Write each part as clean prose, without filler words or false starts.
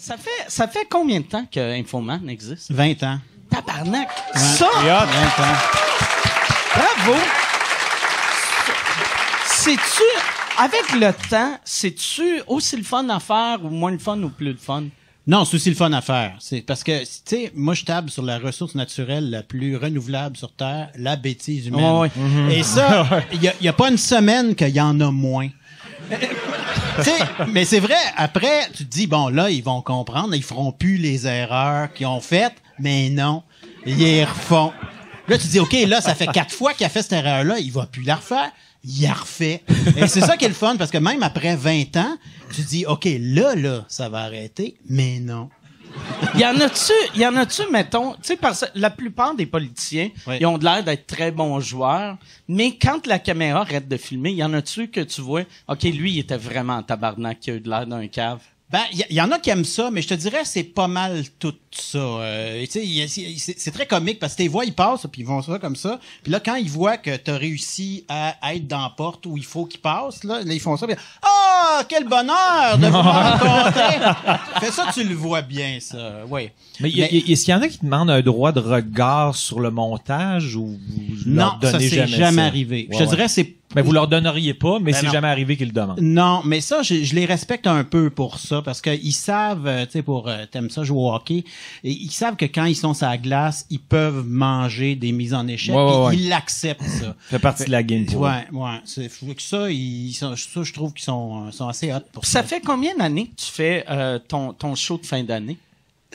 Ça fait combien de temps que Infoman existe? 20 ans. Tabarnak! Ouais. Ça! 20 ans. Bravo! C'est-tu, avec le temps, c'est-tu aussi le fun à faire ou moins le fun ou plus le fun? Non, c'est aussi le fun à faire. C'est parce que, tu sais, moi, je table sur la ressource naturelle la plus renouvelable sur Terre, la bêtise humaine. Ouais. Et ça, il y a pas une semaine qu'il y en a moins. Tu sais, mais c'est vrai, après, tu te dis, bon, là, ils vont comprendre, ils feront plus les erreurs qu'ils ont faites, mais non, ils les refont. Là, tu te dis, OK, là, ça fait 4 fois qu'il a fait cette erreur-là, il va plus la refaire. Il la refait. Et c'est ça qui est le fun, parce que même après 20 ans, tu te dis, OK, là, ça va arrêter, mais non. Y en a-tu, mettons, tu sais, parce que la plupart des politiciens, Oui. ils ont de l'air d'être très bons joueurs, mais quand la caméra arrête de filmer, y en a-tu que tu vois, OK, lui, il était vraiment en tabarnak, qui a eu de l'air d'un cave? Ben, il y en a qui aiment ça, mais je te dirais, c'est pas mal tout ça. Tu sais, c'est très comique parce que tes voix, ils passent, puis ils vont ça comme ça. Puis là, quand ils voient que t'as réussi à être dans la porte où il faut qu'ils passent, là, ils font ça. Puis, ah, quel bonheur de vous rencontrer! Fais ça, tu le vois bien, ça. Oui. Mais est-ce qu'il y en a qui demandent un droit de regard sur le montage ou vous leur Non, ça donnez c'est jamais ça? arrivé. Ouais, je te ouais. dirais, c'est Mais vous leur donneriez pas, mais Ben c'est non. jamais arrivé qu'ils le demandent. Non, mais ça, je les respecte un peu pour ça, parce qu'ils savent, tu sais, t'aimes ça jouer au hockey, et ils savent que quand ils sont sur la glace, ils peuvent manger des mises en échec, Ouais. ils l'acceptent, ça. Ça fait partie de la game pour eux. Ouais. C'est que ça, je trouve qu'ils sont assez hot pour Puis ça. ça fait combien d'années que tu fais ton show de fin d'année?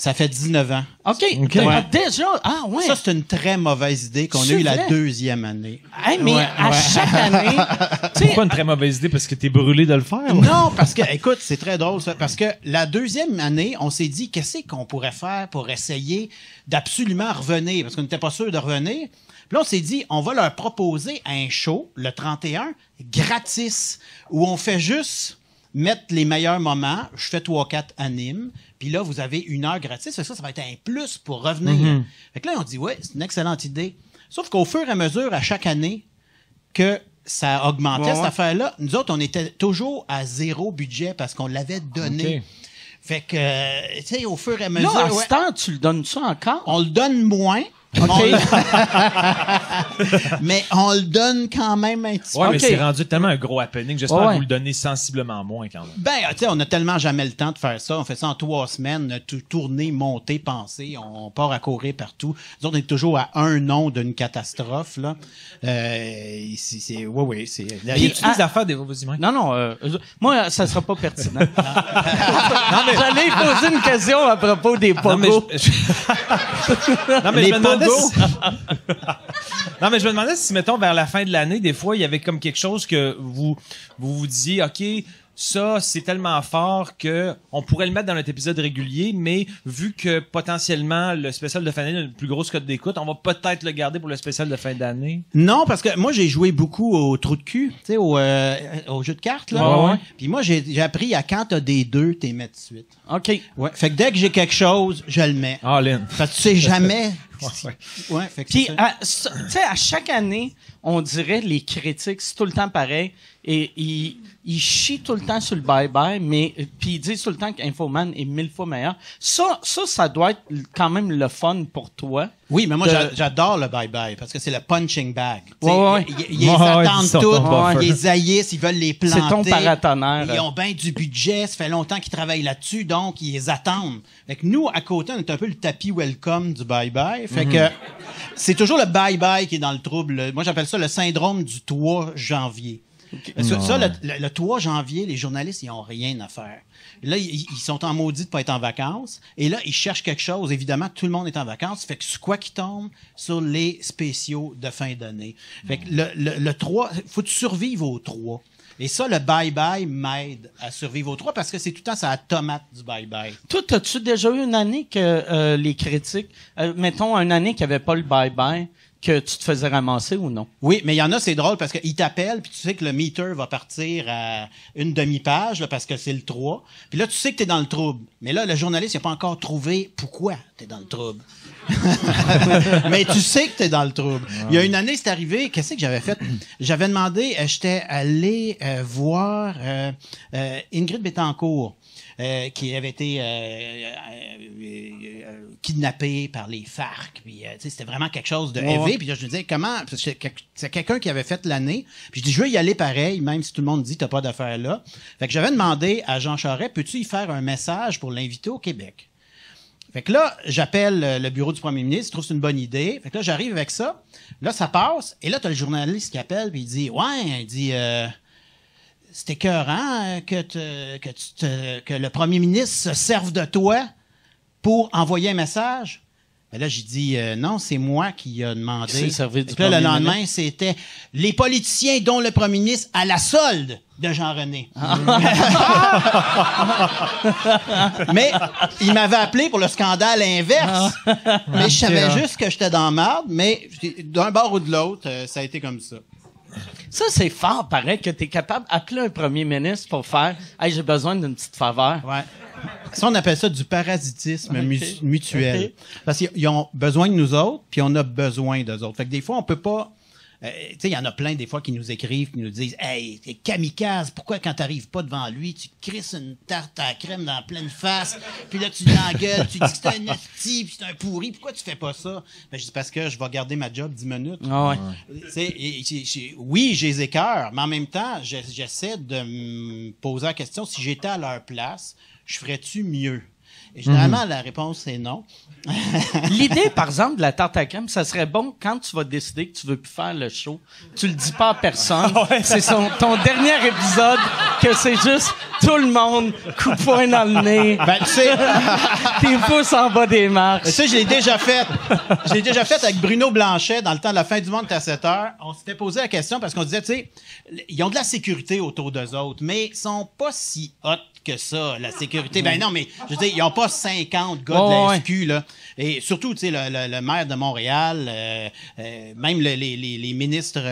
Ça fait 19 ans. OK. OK. Ah, déjà, ouais. Ça, c'est une très mauvaise idée qu'on a C'est eue la vrai? 2e année. Hey, mais à chaque année, tu sais, Pourquoi une très mauvaise idée? Parce que t'es brûlé de le faire? ou? Non, parce que, écoute, c'est très drôle, ça, parce que la 2e année, on s'est dit, qu'est-ce qu'on pourrait faire pour essayer d'absolument revenir, parce qu'on n'était pas sûr de revenir. Puis là, on s'est dit, on va leur proposer un show, le 31, gratis, où on fait juste mettre les meilleurs moments. Je fais 3-4 animes, puis là, vous avez 1 heure gratis. Fait que ça va être un plus pour revenir. Fait que là, on dit, ouais, c'est une excellente idée. Sauf qu'au fur et à mesure, à chaque année, que ça augmentait, cette affaire-là, nous autres, on était toujours à 0 budget parce qu'on l'avait donné. OK. Fait que, tu sais, au fur et à mesure, là, à ouais, ce temps, tu le donnes-tu encore? on le donne moins, mais on le donne quand même un petit peu. Ouais, mais OK. c'est rendu tellement un gros happening. J'espère Ouais. que vous le donnez sensiblement moins quand même. Ben, tu sais, on a tellement jamais le temps de faire ça. On fait ça en 3 semaines, tourner, monter, penser. On part à courir partout. Nous autres, on est toujours à un nom d'une catastrophe, là. Oui, c'est... Y a-tu des affaires des... Vas-y, Mike. Non, moi, ça sera pas pertinent. J'allais y poser une question à propos des Non, mais pogos. Non, mais Les je me demandais pogos. Non, mais je me demandais si, mettons, vers la fin de l'année, des fois, il y avait comme quelque chose que vous disiez, OK, ça, c'est tellement fort que on pourrait le mettre dans notre épisode régulier, mais vu que potentiellement le spécial de fin d'année a une plus grosse cote d'écoute, on va peut-être le garder pour le spécial de fin d'année. Non, parce que moi, j'ai joué beaucoup au trou de cul, tu sais, au jeu de cartes, là. Ouais. Puis moi, j'ai appris à quand t'as des 2, t'es mets de suite. OK. Ouais. Fait que dès que j'ai quelque chose, je le mets. Ah, Lynn. Parce que tu sais jamais. Ouais. Ouais, fait que Puis, c'est ça. tu sais, à chaque année, on dirait les critiques, c'est tout le temps pareil. Et ils chient tout le temps sur le bye-bye, mais puis ils disent tout le temps qu'Infoman est 1000 fois meilleur. Ça doit être quand même le fun pour toi. Oui, mais moi, de- j'adore le bye-bye parce que c'est le punching bag. Tu sais, Ouais. Ils les Ouais, attendent ils sortent toutes, ton buffer. ils les haïssent, ils veulent les planter. C'est ton paratonnerre. Ils ont bien du budget, ça fait longtemps qu'ils travaillent là-dessus, donc ils les attendent. Fait que nous, à côté, on est un peu le tapis welcome du bye-bye. Fait que c'est toujours le bye-bye qui est dans le trouble. Moi, j'appelle ça le syndrome du 3 janvier. Ça, le 3 janvier, les journalistes, ils ont rien à faire. Là, ils sont en maudit de pas être en vacances. Et là, ils cherchent quelque chose. Évidemment, tout le monde est en vacances. Fait que c'est quoi qui tombe sur les spéciaux de fin d'année? Fait que le 3, faut que tu survives au 3. Et ça, le bye-bye m'aide à survivre au 3 parce que c'est tout le temps ça la tomate du bye-bye. Toi, as-tu déjà eu une année que les critiques, mettons, une année qui avait pas le bye-bye, que tu te faisais ramasser ou non? Oui, mais il y en a, c'est drôle parce qu'ils t'appellent, puis tu sais que le meter va partir à une demi-page là, parce que c'est le 3. Puis là, tu sais que tu es dans le trouble. Mais là, le journaliste n'a pas encore trouvé pourquoi tu es dans le trouble. Mais tu sais que tu es dans le trouble. Il y a une année, c'est arrivé, qu'est-ce que j'avais fait? J'avais demandé, j'étais allé voir Ingrid Betancourt. qui avait été kidnappé par les FARC. Puis, c'était vraiment quelque chose de élevé. Puis là, je me disais, comment... C'est quelqu'un qui avait fait l'année. Puis je dis, je veux y aller pareil, même si tout le monde dit, t'as pas d'affaires là. Fait que j'avais demandé à Jean Charest, peux-tu y faire un message pour l'inviter au Québec? Fait que là, j'appelle le bureau du premier ministre, je trouve que c'est une bonne idée. Fait que là, j'arrive avec ça. Là, ça passe. Et là, t'as le journaliste qui appelle, puis il dit, c'est écœurant que le premier ministre se serve de toi pour envoyer un message. Ben là, j'ai dit, non, c'est moi qui ai demandé. Qui s'est servi du Et puis là, le premier lendemain, c'était les politiciens dont le premier ministre à la solde de Jean-René. Mais il m'avait appelé pour le scandale inverse. Mais je savais juste que j'étais dans la marde, mais d'un bord ou de l'autre, ça a été comme ça. Ça, c'est fort, pareil, que tu es capable d'appeler un premier ministre pour faire « Hey, j'ai besoin d'une petite faveur. » Ouais. Ça, on appelle ça du parasitisme mutuel. Okay. Parce qu'ils ont besoin de nous autres, puis on a besoin d'eux autres. Fait que des fois, on peut pas... tu sais, il y en a plein, des fois, qui nous écrivent, qui nous disent « Hey, t'es kamikaze, pourquoi quand t'arrives pas devant lui, tu crisses une tarte à la crème dans la pleine face, puis là, tu l'engueules, tu dis que c'est un esti, puis c'est un pourri, pourquoi tu fais pas ça? » Ben, je dis « Parce que je vais garder ma job 10 minutes. Ah ouais. Oui, j'ai les écœurs, mais en même temps, j'essaie de me poser la question, si j'étais à leur place, je ferais-tu mieux? Et généralement, la réponse est non. L'idée, par exemple, de la tarte à crème, ça serait bon quand tu vas décider que tu veux plus faire le show. Tu le dis pas à personne. C'est ton dernier épisode que c'est juste tout le monde coup de poing dans le nez. Ben, tu sais... Tes pouces en bas des marches. Ça, je l'ai déjà fait. Je l'ai déjà fait avec Bruno Blanchet dans le temps de la fin du monde à 7 heures. On s'était posé la question parce qu'on disait, tu sais, ils ont de la sécurité autour d'eux autres, mais ils sont pas si hot que ça, la sécurité. Ben non, mais je veux dire, ils ont pas 50 gars de la SQ, là. Et surtout, tu sais, le maire de Montréal, même les ministres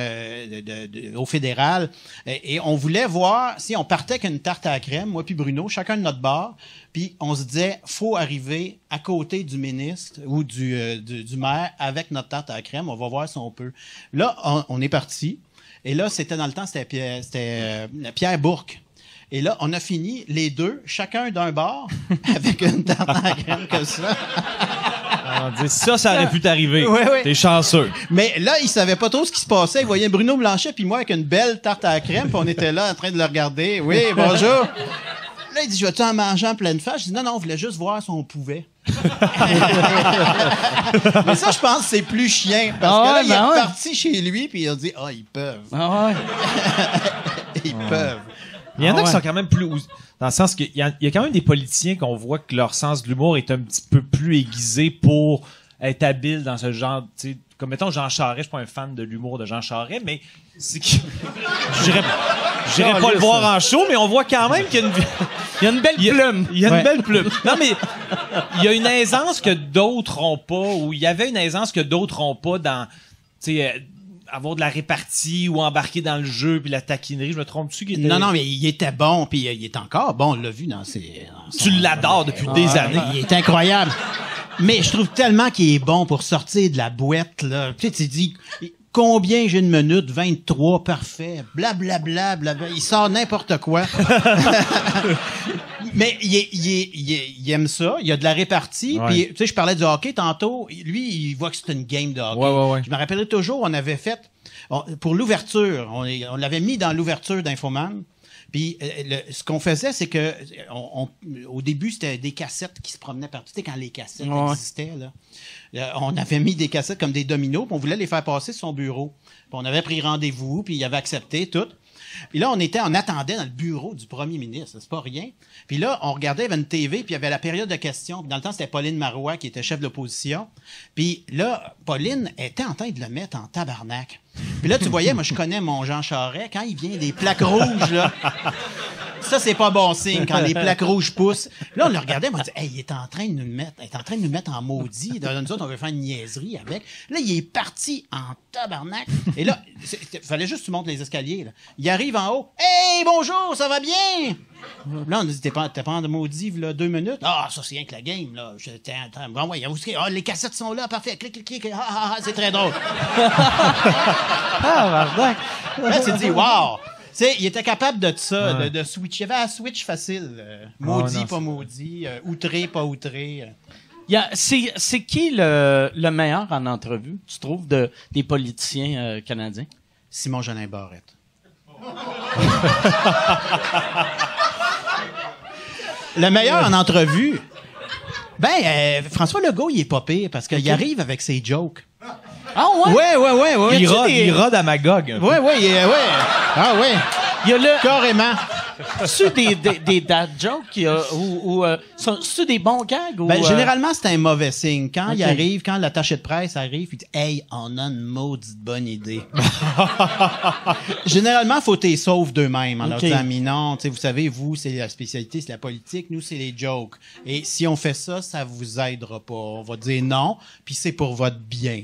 au fédéral. Et on voulait voir si on partait avec une tarte à la crème, moi puis Bruno, chacun de notre bar, puis on se disait, faut arriver à côté du ministre ou du maire avec notre tarte à la crème, on va voir si on peut. Là, on est parti. Et là, c'était dans le temps, c'était Pierre Bourque. Et là, on a fini, les deux, chacun d'un bar, avec une tarte à la crème comme ça. On dit, ça aurait pu t'arriver. Oui, oui. T'es chanceux. Mais là, il savait pas trop ce qui se passait. Il voyait Bruno Blanchet puis moi avec une belle tarte à la crème, puis on était là en train de le regarder. Oui, bonjour. Là, il dit, je vais-tu en manger en pleine face? Je dis, non, on voulait juste voir si on pouvait. Mais ça, je pense que c'est plus chiant. Parce que là, il est parti chez lui, puis il a dit, ils peuvent. Ah ouais. Ils peuvent. Il y en a qui sont quand même plus... Dans le sens qu'il y a quand même des politiciens qu'on voit que leur sens de l'humour est un petit peu plus aiguisé pour être habile dans ce genre... Tu sais, comme mettons Jean Charest, je suis pas un fan de l'humour de Jean Charest, mais c'est que... J'irais pas le voir en show, mais on voit quand même qu'il y a une... Il y a une belle plume. Il y a une belle plume. Non, mais il y a une aisance que d'autres ont pas, ou il y avait une aisance que d'autres ont pas dans... Tu sais... avoir de la répartie ou embarquer dans le jeu puis la taquinerie, je me trompe-tu? Non, mais il était bon, puis il est encore bon, on l'a vu dans ses... Tu l'adores depuis des années. Il est incroyable. Mais je trouve tellement qu'il est bon pour sortir de la boîte, là. Tu sais, tu dis, combien j'ai une minute? 23, parfait. Blablabla, blablabla. Il sort n'importe quoi. Mais il aime ça. Il y a de la répartie. Ouais. Puis, tu sais, je parlais du hockey tantôt. Lui, il voit que c'est une game de hockey. Ouais. Je me rappellerai toujours, on avait fait, pour l'ouverture, on l'avait mis dans l'ouverture d'Infoman. Puis, ce qu'on faisait, c'est que, au début, c'était des cassettes qui se promenaient partout. Tu sais, quand les cassettes existaient, là. On avait mis des cassettes comme des dominos, puis on voulait les faire passer sur son bureau. Puis on avait pris rendez-vous, puis il avait accepté tout. Puis là, on attendait dans le bureau du premier ministre, c'est pas rien. Puis là, on regardait, il y avait une TV, puis il y avait la période de questions. Puis dans le temps, c'était Pauline Marois qui était chef de l'opposition. Puis là, Pauline était en train de le mettre en tabarnak. Puis là, tu voyais, moi, je connais mon Jean Charest, quand il vient des plaques rouges, là, ça, c'est pas bon signe, quand les plaques rouges poussent. Là, on le regardait, on dit, hey, il est en train de nous mettre en maudit. Nous autres, on veut faire une niaiserie avec. Là, il est parti en tabarnak. Et là, fallait juste que tu montes les escaliers, là. Il arrive en haut. Hey, bonjour, ça va bien? Là, on dit, t'es pas en maudit, là, 2 minutes. Ah, ça, c'est rien que la game, là. Bon, ouais, les cassettes sont là, parfait. Clic. C'est très drôle. Ah, Là, tu te dis, wow! sais, il était capable de ça, de switch. Il y avait un switch facile. Maudit, non, pas maudit. Outré, pas outré. C'est qui le meilleur en entrevue, tu trouves, des politiciens canadiens? Simon Jolin Barrette. Le meilleur en entrevue? François Legault, il est pas pire parce qu'il arrive avec ses jokes. Ah ouais? Ouais. Il rôde à Magog. un peu. Ouais. Ah ouais. Il y a le... Carrément. C'est des dad jokes ou c'est des bons gags ou Généralement, c'est un mauvais signe. Quand il Ok. arrive, quand l'attaché de presse arrive, il dit « Hey, on a une maudite bonne idée. » Généralement, il faut t'es sauve d'eux-mêmes en leur Ok. disant « Mais non, vous savez, vous, c'est la spécialité, c'est la politique. Nous, c'est les jokes. Et si on fait ça, ça vous aidera pas. On va dire non, puis c'est pour votre bien. »